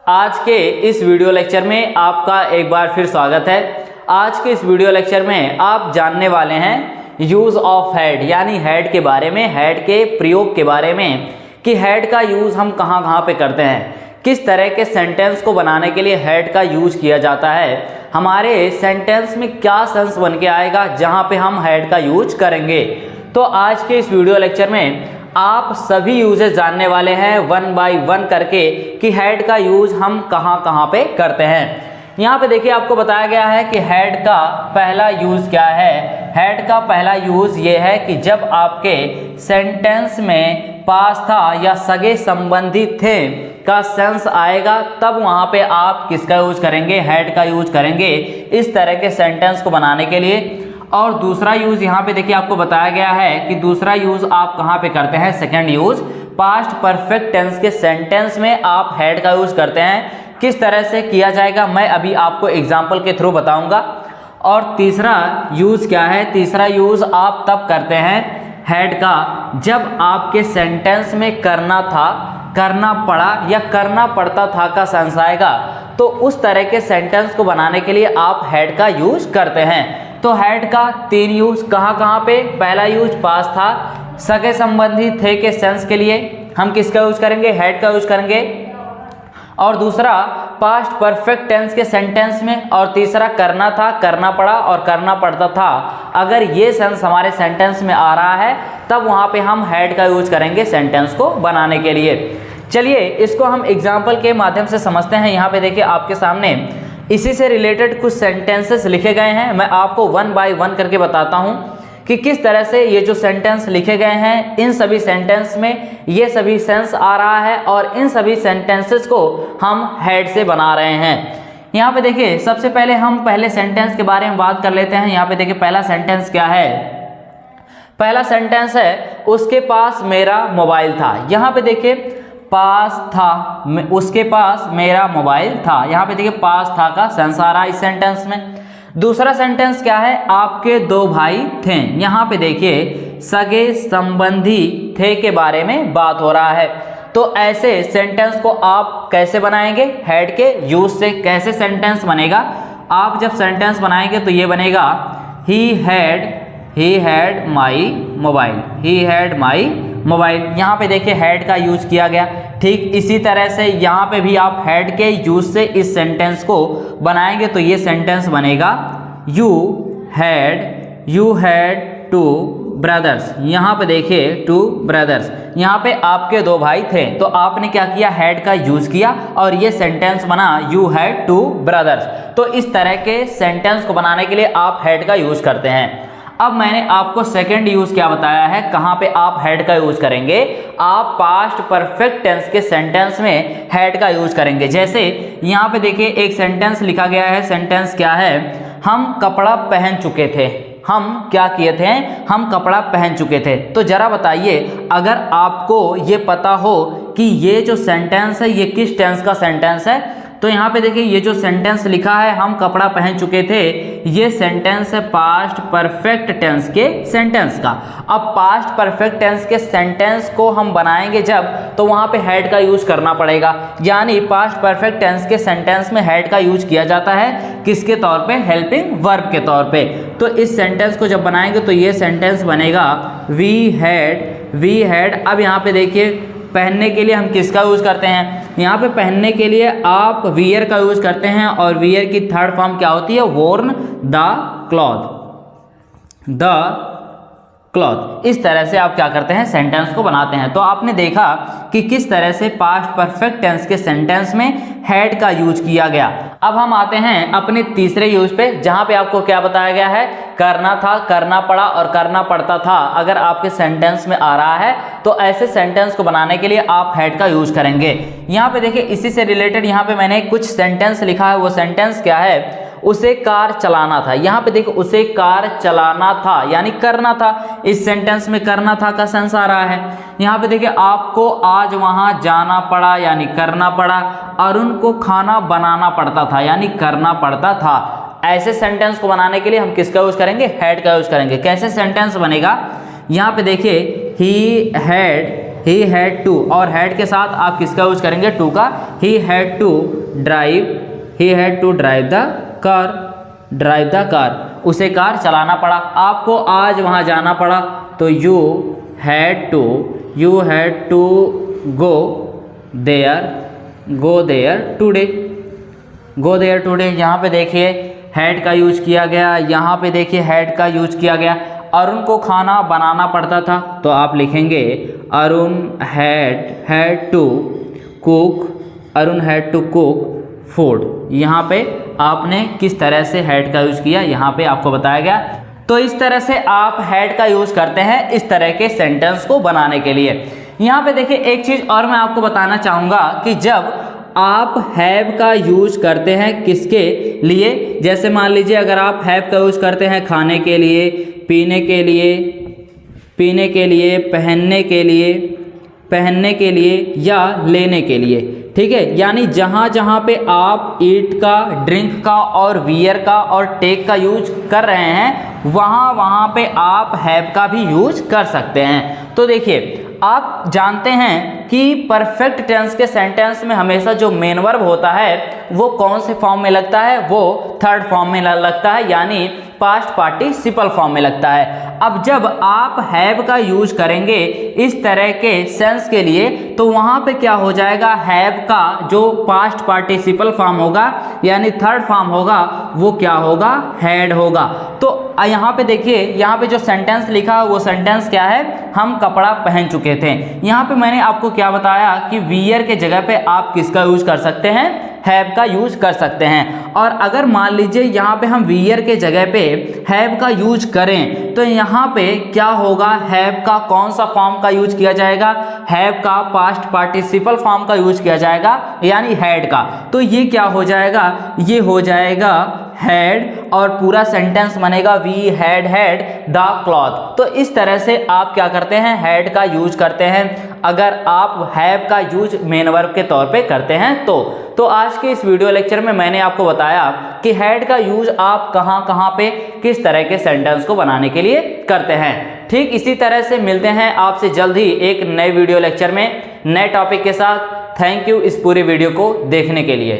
आज के इस वीडियो लेक्चर में आपका एक बार फिर स्वागत है। आज के इस वीडियो लेक्चर में आप जानने वाले हैं यूज़ ऑफ हेड, यानी हेड के बारे में, हेड के प्रयोग के बारे में कि हेड का यूज़ हम कहाँ कहाँ पे करते हैं, किस तरह के सेंटेंस को बनाने के लिए हेड का यूज़ किया जाता है, हमारे सेंटेंस में क्या सेंस बन के आएगा जहाँ पे हम हेड का यूज करेंगे। तो आज के इस वीडियो लेक्चर में आप सभी यूजेस जानने वाले हैं वन बाय वन करके कि हेड का यूज हम कहाँ कहाँ पे करते हैं। यहाँ पे देखिए आपको बताया गया है कि हेड का पहला यूज क्या है। हेड का पहला यूज ये है कि जब आपके सेंटेंस में पास था या सगे संबंधी थे का सेंस आएगा तब वहाँ पे आप किसका यूज करेंगे, हेड का यूज करेंगे इस तरह के सेंटेंस को बनाने के लिए। और दूसरा यूज यहाँ पे देखिए आपको बताया गया है कि दूसरा यूज आप कहाँ पे करते हैं, second use past perfect tense के सेंटेंस में आप हेड का यूज करते हैं। किस तरह से किया जाएगा मैं अभी आपको एग्जांपल के थ्रू बताऊंगा। और तीसरा यूज क्या है, तीसरा यूज आप तब करते हैं हेड का जब आपके सेंटेंस में करना था, करना पड़ा या करना पड़ता था का सेंस आएगा, तो उस तरह के सेंटेंस को बनाने के लिए आप हेड का यूज करते हैं। तो हेड का तीन यूज कहाँ कहाँ पे, पहला यूज पास था, सगे संबंधी थे के सेंस के लिए हम किसका यूज करेंगे, हेड का यूज करेंगे। और दूसरा पास्ट परफेक्ट टेंस के सेंटेंस में, और तीसरा करना था, करना पड़ा और करना पड़ता था। अगर ये सेंस हमारे सेंटेंस में आ रहा है तब वहाँ पे हम हेड का यूज करेंगे सेंटेंस को बनाने के लिए। चलिए इसको हम एग्जाम्पल के माध्यम से समझते हैं। यहाँ पे देखिए आपके सामने इसी से रिलेटेड कुछ सेंटेंसेस लिखे गए हैं। मैं आपको वन बाय वन करके बताता हूँ कि किस तरह से ये जो सेंटेंस लिखे गए हैं इन सभी सेंटेंस में ये सभी सेंस आ रहा है और इन सभी सेंटेंसेस को हम हेड से बना रहे हैं। यहाँ पे देखिए सबसे पहले हम पहले सेंटेंस के बारे में बात कर लेते हैं। यहाँ पे देखिए पहला सेंटेंस क्या है, पहला सेंटेंस है उसके पास मेरा मोबाइल था। यहाँ पे देखिए पास था, उसके पास मेरा मोबाइल था। यहाँ पे देखिए पास था का सेंस आ रहा है इस सेंटेंस में। दूसरा सेंटेंस क्या है, आपके दो भाई थे। यहाँ पे देखिए सगे संबंधी थे के बारे में बात हो रहा है। तो ऐसे सेंटेंस को आप कैसे बनाएंगे, हेड के यूज से। कैसे सेंटेंस बनेगा, आप जब सेंटेंस बनाएंगे तो ये बनेगा he had my mobile, he had my mobile. यहाँ पे देखिए हेड का यूज किया गया। ठीक इसी तरह से यहाँ पे भी आप हेड के यूज से इस सेंटेंस को बनाएंगे तो ये सेंटेंस बनेगा यू हैड टू ब्रदर्स। यहाँ पे देखिए टू ब्रदर्स, यहाँ पे आपके दो भाई थे तो आपने क्या किया, हेड का यूज किया और ये सेंटेंस बना यू हैड टू ब्रदर्स। तो इस तरह के सेंटेंस को बनाने के लिए आप हेड का यूज करते हैं। अब मैंने आपको सेकंड यूज क्या बताया है, कहाँ पे आप हेड का यूज करेंगे, आप पास्ट परफेक्ट टेंस के सेंटेंस में हेड का यूज करेंगे। जैसे यहाँ पे देखिए एक सेंटेंस लिखा गया है। सेंटेंस क्या है, हम कपड़ा पहन चुके थे। हम क्या किए थे, हम कपड़ा पहन चुके थे। तो जरा बताइए अगर आपको ये पता हो कि ये जो सेंटेंस है ये किस टेंस का सेंटेंस है, तो यहाँ पे देखिए ये जो सेंटेंस लिखा है हम कपड़ा पहन चुके थे, ये सेंटेंस है पास्ट परफेक्ट टेंस के सेंटेंस का। अब पास्ट परफेक्ट टेंस के सेंटेंस को हम बनाएंगे जब, तो वहाँ पे हेड का यूज करना पड़ेगा। यानी पास्ट परफेक्ट टेंस के सेंटेंस में हेड का यूज किया जाता है किसके तौर पे, हेल्पिंग वर्ब के तौर पे। तो इस सेंटेंस को जब बनाएंगे तो ये सेंटेंस बनेगा वी हैड। अब यहाँ पे देखिए पहनने के लिए हम किसका यूज करते हैं, यहाँ पे पहनने के लिए आप वियर का यूज करते हैं और वियर की थर्ड फॉर्म क्या होती है, वोर्न द क्लॉथ। इस तरह से आप क्या करते हैं, सेंटेंस को बनाते हैं। तो आपने देखा कि किस तरह से पास्ट परफेक्ट टेंस के सेंटेंस में हेड का यूज किया गया। अब हम आते हैं अपने तीसरे यूज पे, जहां पे आपको क्या बताया गया है, करना था, करना पड़ा और करना पड़ता था। अगर आपके सेंटेंस में आ रहा है तो ऐसे सेंटेंस को बनाने के लिए आप हेड का यूज करेंगे। यहाँ पे देखिए इसी से रिलेटेड यहाँ पे मैंने कुछ सेंटेंस लिखा है। वो सेंटेंस क्या है, उसे कार चलाना था। यहाँ पे देखो उसे कार चलाना था यानी करना था। इस सेंटेंस में करना था का सेंस आ रहा है। यहाँ पे देखिए आपको आज वहां जाना पड़ा यानी करना पड़ा। अरुण को खाना बनाना पड़ता था यानी करना पड़ता था। ऐसे सेंटेंस को बनाने के लिए हम किसका यूज करेंगे, हेड का यूज करेंगे। कैसे सेंटेंस बनेगा, यहाँ पे देखिए ही ही हैड टू, और हैड के साथ आप किसका यूज करेंगे, टू का। He had to drive the car, उसे कार चलाना पड़ा। आपको आज वहाँ जाना पड़ा तो you had to go there today. यहाँ पे देखिए हैड का यूज किया गया, यहाँ पे देखिए हैड का यूज किया गया। अरुण को खाना बनाना पड़ता था तो आप लिखेंगे Arun had to cook food. यहाँ पे आपने किस तरह से हैड का यूज किया, यहाँ पे आपको बताया गया। तो इस तरह से आप हैड का यूज करते हैं इस तरह के सेंटेंस को बनाने के लिए। यहाँ पे देखिए एक चीज और मैं आपको बताना चाहूँगा कि जब आप हैव का यूज करते हैं किसके लिए, जैसे मान लीजिए अगर आप हैव का यूज करते हैं खाने के लिए, पीने के लिए, पहनने के लिए या लेने के लिए, ठीक है। यानी जहाँ जहाँ पे आप ईट का, ड्रिंक का और वियर का और टेक का यूज कर रहे हैं वहाँ वहाँ पे आप हैव का भी यूज कर सकते हैं। तो देखिए आप जानते हैं कि परफेक्ट टेंस के सेंटेंस में हमेशा जो मेन वर्ब होता है वो कौन से फॉर्म में लगता है, वो थर्ड फॉर्म में लगता है, यानी पास्ट पार्टिसिपल फॉर्म में लगता है। अब जब आप हैव का यूज करेंगे इस तरह के सेंस के लिए तो वहाँ पे क्या हो जाएगा, हैव का जो पास्ट पार्टिसिपल फॉर्म होगा यानी थर्ड फॉर्म होगा वो क्या होगा, हैड होगा। तो यहाँ पे देखिए, यहाँ पे जो सेंटेंस लिखा वो सेंटेंस क्या है, हम कपड़ा पहन चुके थे। यहाँ पे मैंने आपको क्या बताया कि वियर के जगह पे आप किसका यूज कर सकते हैं, हैव का यूज कर सकते हैं। और अगर मान लीजिए यहाँ पे हम वियर के जगह पे हैव का यूज करें तो यहाँ पे क्या होगा, हैव का कौन सा फॉर्म का यूज किया जाएगा, हैव का पास्ट पार्टिसिपल फॉर्म का यूज किया जाएगा यानी हैड का। तो ये क्या हो जाएगा, ये हो जाएगा हैड और पूरा सेंटेंस बनेगा वी हैड द क्लॉथ। तो इस तरह से आप क्या करते हैं, हैड का यूज करते हैं अगर आप हैव का यूज मेन वर्ब के तौर पे करते हैं तो आज के इस वीडियो लेक्चर में मैंने आपको बताया कि हैड का यूज आप कहाँ पे किस तरह के सेंटेंस को बनाने के लिए करते हैं। ठीक इसी तरह से मिलते हैं आपसे जल्द ही एक नए वीडियो लेक्चर में नए टॉपिक के साथ। थैंक यू इस पूरे वीडियो को देखने के लिए।